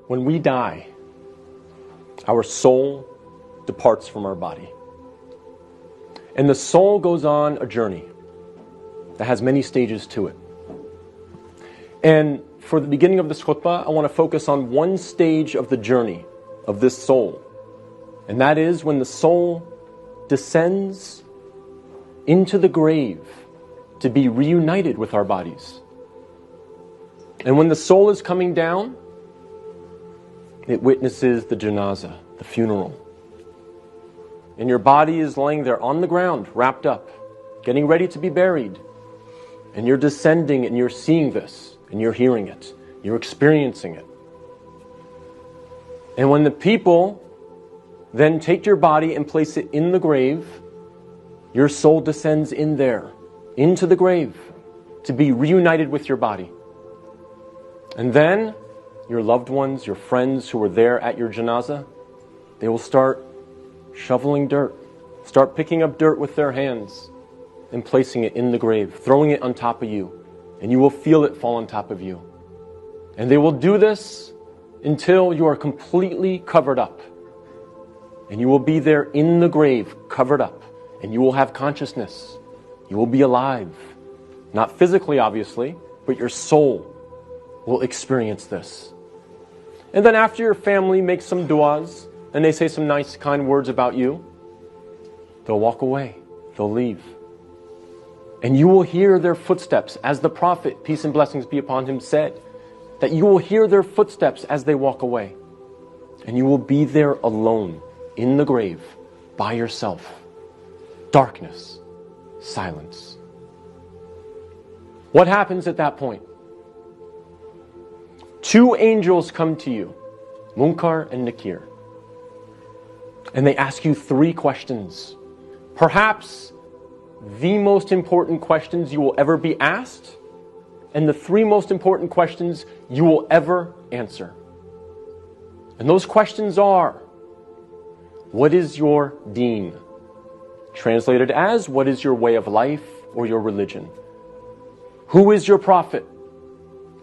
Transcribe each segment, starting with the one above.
When we die, our soul departs from our body. And the soul goes on a journey that has many stages to it. And for the beginning of this khutbah, I want to focus on one stage of the journey of this soul. And that is when the soul descends into the grave to be reunited with our bodies. And when the soul is coming down, it witnesses the janazah, the funeral. And your body is laying there on the ground, wrapped up, getting ready to be buried. And you're descending and you're seeing this, and you're hearing it, you're experiencing it. And when the people then take your body and place it in the grave, your soul descends in there, into the grave, to be reunited with your body. And then your loved ones, your friends who were there at your janazah, they will start shoveling dirt, start picking up dirt with their hands and placing it in the grave, throwing it on top of you, and you will feel it fall on top of you. And they will do this until you are completely covered up. And you will be there in the grave, covered up, and you will have consciousness. You will be alive. Not physically, obviously, but your soul will experience this. And then after your family makes some du'as, and they say some nice, kind words about you, they'll walk away. They'll leave. And you will hear their footsteps, as the Prophet, peace and blessings be upon him, said, that you will hear their footsteps as they walk away. And you will be there alone, in the grave, by yourself. Darkness, silence. What happens at that point? Two angels come to you, Munkar and Nakir. And they ask you three questions. Perhaps the most important questions you will ever be asked, and the three most important questions you will ever answer. And those questions are, what is your deen? Translated as, what is your way of life or your religion? Who is your prophet?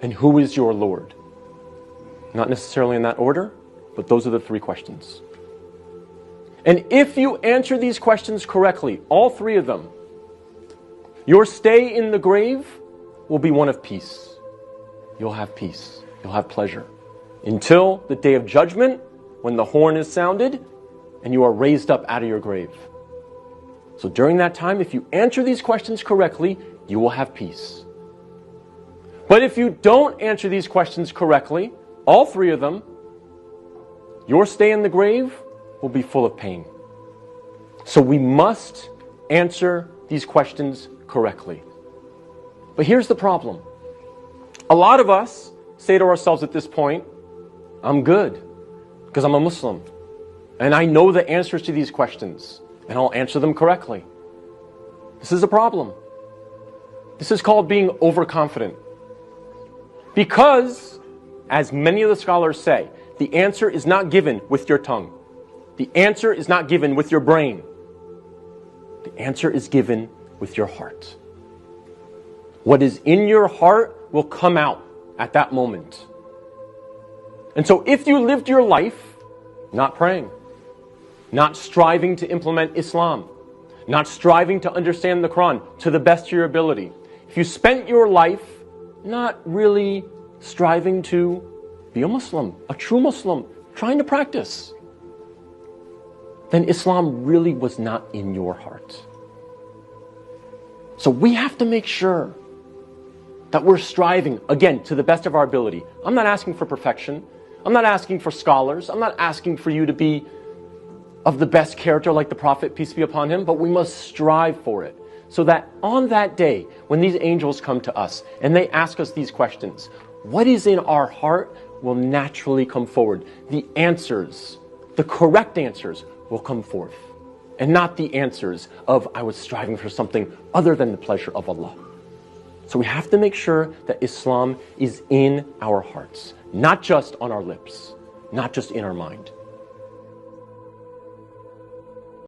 And who is your Lord? Not necessarily in that order, but those are the three questions. And if you answer these questions correctly, all three of them, your stay in the grave will be one of peace. You'll have peace. You'll have pleasure. Until the day of judgment, when the horn is sounded, and you are raised up out of your grave. So during that time, if you answer these questions correctly, you will have peace. But if you don't answer these questions correctly, all three of them, your stay in the grave will be full of pain. So we must answer these questions correctly. But here's the problem. A lot of us say to ourselves at this point, I'm good because I'm a Muslim. And I know the answers to these questions, and I'll answer them correctly. This is a problem. This is called being overconfident. Because, as many of the scholars say, the answer is not given with your tongue. The answer is not given with your brain. The answer is given with your heart. What is in your heart will come out at that moment. And so if you lived your life not praying, not striving to implement Islam, not striving to understand the Quran to the best of your ability, if you spent your life not really striving to be a Muslim, a true Muslim, trying to practice, then Islam really was not in your heart. So we have to make sure that we're striving, again, to the best of our ability. I'm not asking for perfection. I'm not asking for scholars. I'm not asking for you to be of the best character like the Prophet, peace be upon him, but we must strive for it. So that on that day, when these angels come to us and they ask us these questions, what is in our heart will naturally come forward. The answers, the correct answers, will come forth. And not the answers of, I was striving for something other than the pleasure of Allah. So we have to make sure that Islam is in our hearts, not just on our lips, not just in our mind.